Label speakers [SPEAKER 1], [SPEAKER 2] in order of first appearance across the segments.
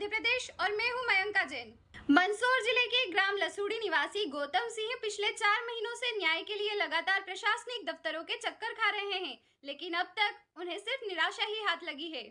[SPEAKER 1] मध्य प्रदेश और मैं हूं मयंका जैन। मंदसौर जिले के ग्राम लसूड़ी निवासी गौतम सिंह पिछले 4 महीनों से न्याय के लिए लगातार प्रशासनिक दफ्तरों के चक्कर खा रहे हैं, लेकिन अब तक उन्हें सिर्फ निराशा ही हाथ लगी है।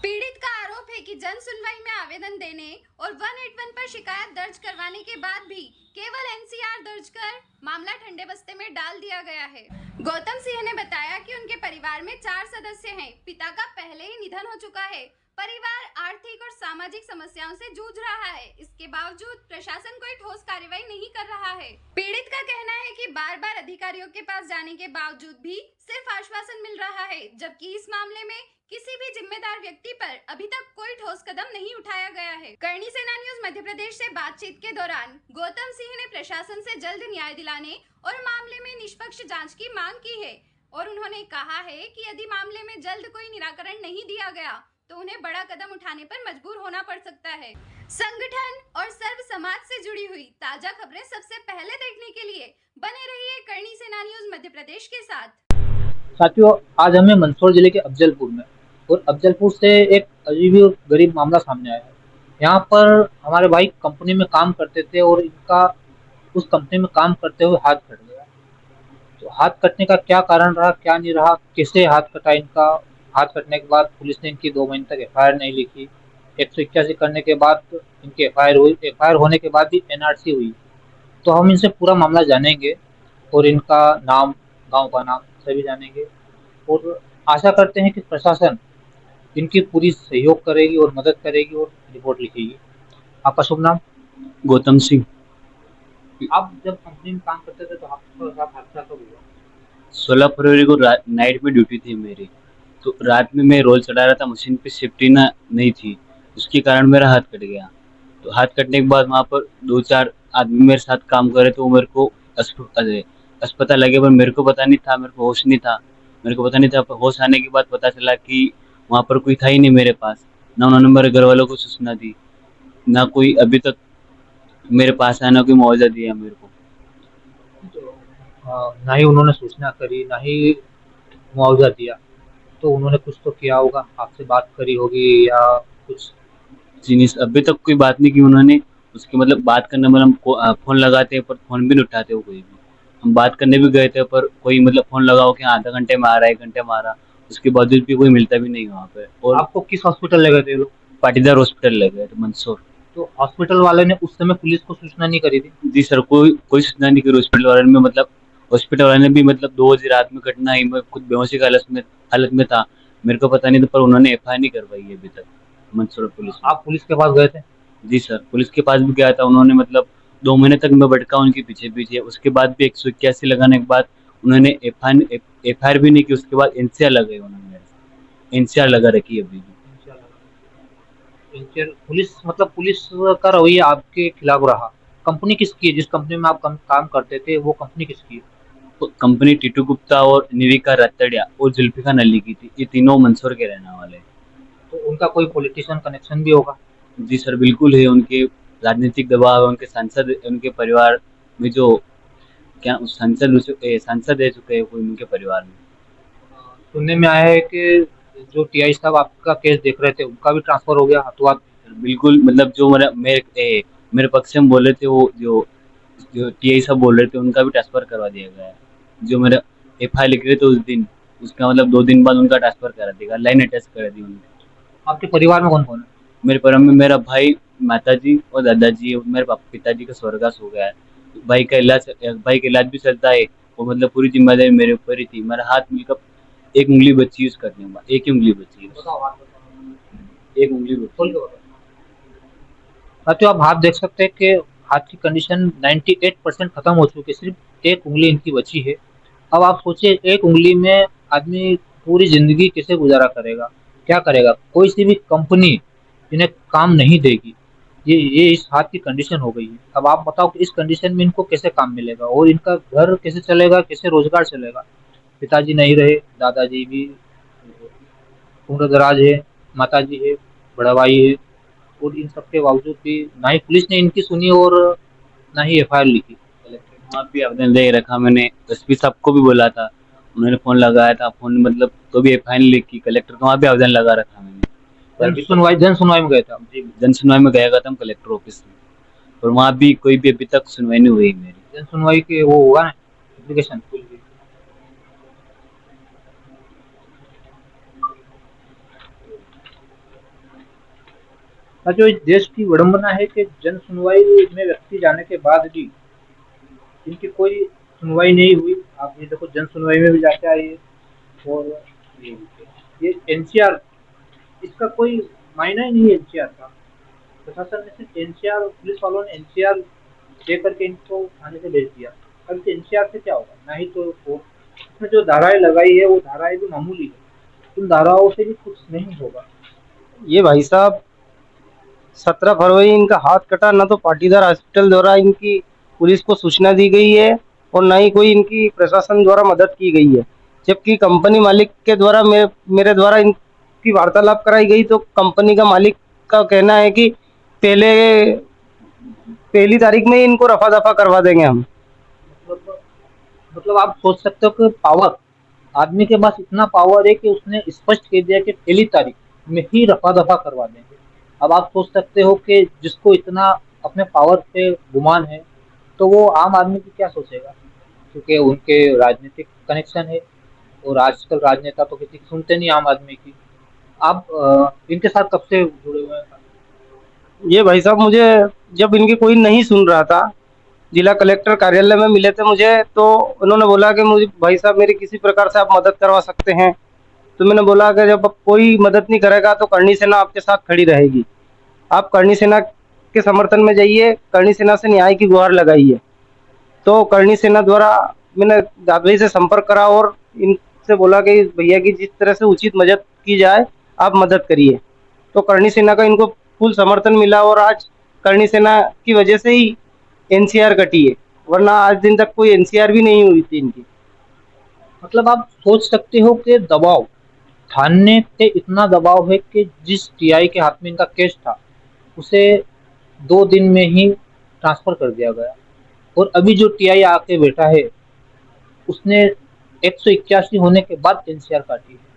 [SPEAKER 1] पीड़ित का आरोप है कि जन सुनवाई में आवेदन देने और 181 पर शिकायत दर्ज करवाने के बाद भी केवल एनसीआर दर्ज कर मामला ठंडे बस्ते में डाल दिया गया है। गौतम सिंह ने बताया कि उनके परिवार में 4 सदस्य हैं। पिता का पहले ही निधन हो चुका है। परिवार आर्थिक और सामाजिक समस्याओं से जूझ रहा है। इसके बावजूद प्रशासन कोई ठोस कार्रवाई नहीं कर रहा है। पीड़ित का कहना है कि बार-बार अधिकारियों के पास जाने के बावजूद भी सिर्फ आश्वासन मिल रहा है, जबकि इस मामले में किसी भी जिम्मेदार व्यक्ति पर अभी तक कोई ठोस कदम नहीं उठाया गया है। करणी सेना न्यूज मध्य प्रदेश से बातचीत के दौरान गौतम सिंह ने प्रशासन से जल्द न्याय दिलाने और मामले में निष्पक्ष जांच की मांग की है और उन्होंने कहा है कि यदि मामले में जल्द कोई निराकरण नहीं दिया गया तो उन्हें बड़ा कदम उठाने पर मजबूर होना पड़ सकता है। संगठन और सर्व समाज से जुड़ी हुई ताजा खबरें सबसे पहले देखने के लिए बने रहिए करणी सेना न्यूज मध्य प्रदेश के साथ।
[SPEAKER 2] साथियों, आज हमें मंदसौर जिले के अफजलपुर में और अफजलपुर से एक अजीब और गरीब मामला सामने आया है। यहाँ पर हमारे भाई कंपनी में काम करते थे और इनका उस कंपनी में काम करते हुए हाथ कट गया। तो हाथ कटने का क्या कारण रहा, क्या नहीं रहा, कैसे हाथ कटा इनका, हाथ कटने के बाद पुलिस ने इनकी 2 महीने तक एफआईआर नहीं लिखी। 181 करने के बाद इनकी एफआईआर हुई। एफआईआर होने के बाद भी एनआरसी हुई। तो हम इनसे पूरा मामला जानेंगे और इनका नाम, गांव का नाम सभी जानेंगे और आशा करते हैं कि प्रशासन इनकी पूरी सहयोग करेगी और मदद करेगी और रिपोर्ट लिखेगी। आपका शुभ नाम?
[SPEAKER 3] गौतम सिंह।
[SPEAKER 2] आप जब कंपनी में काम करते थे तो आपके साथ हादसा कब हुआ?
[SPEAKER 3] 16 फरवरी को नाइट में ड्यूटी थी मेरी, तो रात में मैं रोल चढ़ा रहा था, मशीन पे सेफ्टी ना नहीं थी, उसके कारण मेरा हाथ कट गया। तो हाथ कटने के बाद वहाँ पर 2-4 आदमी मेरे साथ काम कर रहे थे, वो मेरे को अस्पताल लगे, पर मेरे को पता नहीं था, मेरे को होश नहीं था, मेरे को पता नहीं था। होश आने के बाद पता चला कि वहाँ पर कोई था ही नहीं मेरे पास, ना उन्होंने मेरे घर वालों को सूचना दी, ना कोई अभी तक मेरे पास आया, ना कोई मुआवजा दिया मेरे को।
[SPEAKER 2] ना ही उन्होंने सूचना करी, ना ही मुआवजा दिया, तो उन्होंने कुछ तो किया होगा, आपसे बात करी होगी या कुछ?
[SPEAKER 3] जी नहीं, अभी तक कोई बात नहीं की उन्होंने। उसके मतलब बात करने में हम फोन लगाते हैं पर फोन भी नहीं उठाते वो कोई भी। हम बात करने भी गए थे पर कोई मतलब फोन लगाओ कि आधा घंटे में आ रहा है, 1 घंटे में आ रहा, उसके बावजूद भी कोई मिलता भी नहीं वहाँ पे। और
[SPEAKER 2] आपको किस हॉस्पिटल ले गए थे लोग?
[SPEAKER 3] पाटीदार हॉस्पिटल ले गए थे मंदसौर।
[SPEAKER 2] तो हॉस्पिटल वाले ने उस समय पुलिस को सूचना नहीं करी थी?
[SPEAKER 3] जी सर, कोई सूचना नहीं करी हॉस्पिटल वाले ने। मतलब हॉस्पिटल वाले ने भी मतलब 2 बजे रात में घटना आई, मैं खुद बेहोशी की हालत में था, मेरे को पता नहीं था, पर उन्होंने एफआईआर नहीं करवाई है अभी तक मंदसौर पुलिस।
[SPEAKER 2] आप पुलिस के पास गए थे?
[SPEAKER 3] जी सर, पुलिस के पास भी गया था। उन्होंने मतलब 2 महीने तक मैं भटका उनके पीछे पीछे, उसके बाद भी 181 लगाने के बाद उन्होंने एफआईआर भी नहीं की। उसके बाद एनसीआर लगाई उन्होंने, एनसीआर लगा रखी है अभी भी।
[SPEAKER 2] पुलिस मतलब पुलिस का रवैया आपके खिलाफ रहा। कंपनी किसकी है? जिस कंपनी में आप काम करते थे वो कंपनी किसकी है?
[SPEAKER 3] तो कंपनी टीटू गुप्ता और निविका रतड़िया और जुल्फिका नली की थी। ये तीनों मंदसौर के रहने वाले।
[SPEAKER 2] तो उनका कोई पॉलिटिशियन कनेक्शन भी होगा?
[SPEAKER 3] जी सर, बिल्कुल है। उनके राजनीतिक दबाव, उनके सांसद, उनके परिवार में जो क्या सांसद रह चुके हैं कोई उनके परिवार में।
[SPEAKER 2] सुनने में आया है कि जो टीआई साहब आपका केस देख रहे थे उनका भी ट्रांसफर हो गया हाथों हाथ।
[SPEAKER 3] बिल्कुल, मतलब जो मेरे पक्ष में बोल रहे थे, वो जो टीआई साहब बोल रहे थे, उनका भी ट्रांसफर करवा दिया गया है। जो मेरा एफआईआर लिख रहे थे उस दिन, उसका मतलब 2 दिन बाद उनका ट्रांसफर करा देगा, लाइन अटैच कर दी उन्होंने।
[SPEAKER 2] आपके परिवार में कौन कौन है?
[SPEAKER 3] मेरे परिवार में मेरा भाई, माताजी और दादाजी है। मेरे पिताजी का स्वर्गवास हो गया है। भाई का इलाज भी चलता है, और मतलब पूरी जिम्मेदारी मेरे ऊपर ही थी। मेरा हाथ मिलकर 1 उंगली बची यूज करने में, 1 ही उंगली बची है, 1 उंगली बची।
[SPEAKER 2] साथियों, आप हाथ देख सकते हैं कि हाथ की कंडीशन 98% खत्म हो चुकी है, सिर्फ 1 उंगली इनकी बची है। अब आप सोचिए 1 उंगली में आदमी पूरी जिंदगी कैसे गुजारा करेगा, क्या करेगा? कोई सी भी कंपनी इन्हें काम नहीं देगी। ये इस हाथ की कंडीशन हो गई है। अब आप बताओ कि इस कंडीशन में इनको कैसे काम मिलेगा और इनका घर कैसे चलेगा, कैसे रोजगार चलेगा? पिताजी नहीं रहे, दादाजी भी उम्र दराज है, माताजी है, बड़ा भाई है, और इन सब के बावजूद भी ना ही पुलिस ने इनकी सुनी और ना ही एफआईआर लिखी।
[SPEAKER 3] वहाँ भी आवेदन दे रखा मैंने, एसपी साहब को भी बोला था, उन्होंने फोन लगाया था, फोन मतलब तो भी एफआईआर लिखी। कलेक्टर को वहाँ भी आवेदन लगा रखा मैंने। पर अभी
[SPEAKER 2] जन सुनवाई में गए थे आप?
[SPEAKER 3] जन सुनवाई में गया था हम कलेक्टर ऑफिस में, और वहाँ भी कोई भी अभी तक सुनवाई नहीं हुई मेरी।
[SPEAKER 2] जन सुनवाई के वो होगा ना एप्लीकेशन? जो इस देश की विडंबना है कि जन सुनवाई में व्यक्ति जाने के बाद भी इनकी कोई सुनवाई नहीं हुई। आप ये देखो, जन सुनवाई में भी जाके आइए। और ये एनसीआर, इसका कोई मायना ही नहीं है एनसीआर का। प्रशासन ने सिर्फ एनसीआर, पुलिस वालों ने एनसीआर दे करके इनको थाने से भेज दिया। अब इस एनसीआर से क्या होगा? ना ही तो इसमें जो धाराएं लगाई है वो धाराएं भी मामूली है, उन धाराओं से भी कुछ नहीं होगा।
[SPEAKER 4] ये भाई साहब 17 फरवरी इनका हाथ कटा, ना तो पाटीदार हॉस्पिटल द्वारा इनकी पुलिस को सूचना दी गई है और ना ही कोई इनकी प्रशासन द्वारा मदद की गई है। जबकि कंपनी मालिक के द्वारा मेरे द्वारा इनकी वार्तालाप कराई गई तो कंपनी का मालिक का कहना है कि पहली तारीख में ही इनको रफा दफा करवा देंगे हम।
[SPEAKER 2] मतलब आप सोच सकते हो कि पावर, आदमी के पास इतना पावर है कि उसने स्पष्ट कह दिया कि पहली तारीख में ही रफा दफा करवा देंगे। अब आप सोच सकते हो कि जिसको इतना अपने पावर पे गुमान है तो वो आम आदमी की क्या सोचेगा, क्योंकि उनके राजनीतिक कनेक्शन है और आजकल राजनेता तो किसी की सुनते नहीं आम आदमी की। आप इनके साथ कब से जुड़े हुए हैं?
[SPEAKER 4] ये भाई साहब मुझे जब इनकी कोई नहीं सुन रहा था, जिला कलेक्टर कार्यालय में मिले थे मुझे, तो उन्होंने बोला कि मुझे भाई साहब मेरी किसी प्रकार से आप मदद करवा सकते हैं। तो मैंने बोला कि जब कोई मदद नहीं करेगा तो करणी सेना आपके साथ खड़ी रहेगी, आप करणी सेना के समर्थन में जाइए, करणी सेना से न्याय की गुहार लगाइए। तो करणी सेना द्वारा मैंने दाद भाई से संपर्क करा और इनसे बोला कि भैया की जिस तरह से उचित मदद की जाए आप मदद करिए। तो करणी सेना का इनको फुल समर्थन मिला और आज करणी सेना की वजह से ही एनसीआर कटी है, वरना आज दिन तक कोई एनसीआर भी नहीं हुई थी इनकी।
[SPEAKER 2] मतलब आप सोच सकते हो कि दबाव, थाने पे इतना दबाव है कि जिस टीआई के हाथ में इनका केस था उसे 2 दिन में ही ट्रांसफर कर दिया गया, और अभी जो टीआई आके बैठा है उसने 181 होने के बाद एनसीआर काटी है।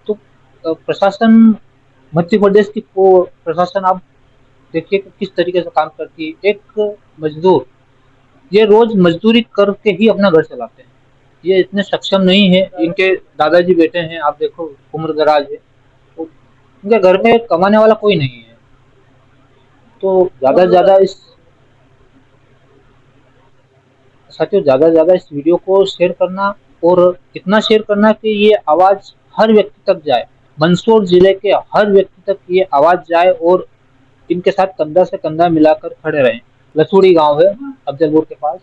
[SPEAKER 2] तो प्रशासन, मध्य प्रदेश की प्रशासन आप देखिए कि किस तरीके से काम करती है। एक मजदूर, ये रोज मजदूरी करके ही अपना घर चलाते हैं, ये इतने सक्षम नहीं है। इनके दादाजी बेटे हैं, आप देखो उम्र दराज है, तो इनके घर में कमाने वाला कोई नहीं है। तो ज्यादा से ज्यादा इस साथियों, ज्यादा से ज्यादा इस वीडियो को शेयर करना, और इतना शेयर करना कि ये आवाज हर व्यक्ति तक जाए, मंदसौर जिले के हर व्यक्ति तक ये आवाज जाए और इनके साथ कंधा से कंधा मिलाकर खड़े रहें। लसूड़ी गांव है अफजलपुर के पास,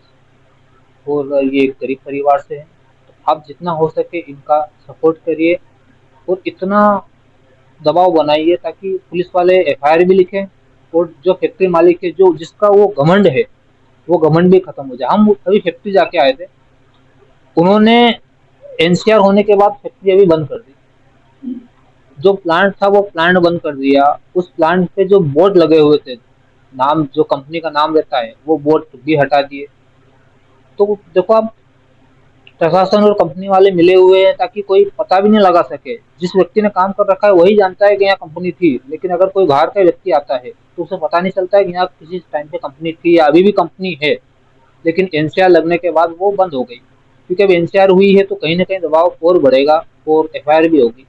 [SPEAKER 2] और ये गरीब परिवार से है। तो आप जितना हो सके इनका सपोर्ट करिए और इतना दबाव बनाइए ताकि पुलिस वाले एफआईआर भी लिखें, और जो फैक्ट्री मालिक है, जो जिसका वो घमंड है, वो घमंड भी खत्म हो जाए। हम अभी फैक्ट्री जाके आए थे, उन्होंने एनसीआर होने के बाद फैक्ट्री अभी बंद कर दी। जो प्लांट था वो प्लांट बंद कर दिया। उस प्लांट पे जो बोर्ड लगे हुए थे, नाम जो कंपनी का नाम रहता है, वो बोर्ड भी हटा दिए। तो देखो, आप प्रशासन और कंपनी वाले मिले हुए हैं ताकि कोई पता भी नहीं लगा सके। जिस व्यक्ति ने काम कर रखा है वही जानता है कि यहाँ कंपनी थी, लेकिन अगर कोई बाहर का व्यक्ति आता है तो उसे पता नहीं चलता है कि यहाँ किसी टाइम पे कंपनी थी या अभी भी कंपनी है। लेकिन एनसीआर लगने के बाद वो बंद हो गई, क्योंकि अब एनसीआर हुई है तो कहीं ना कहीं दबाव और बढ़ेगा और एफआईआर भी होगी।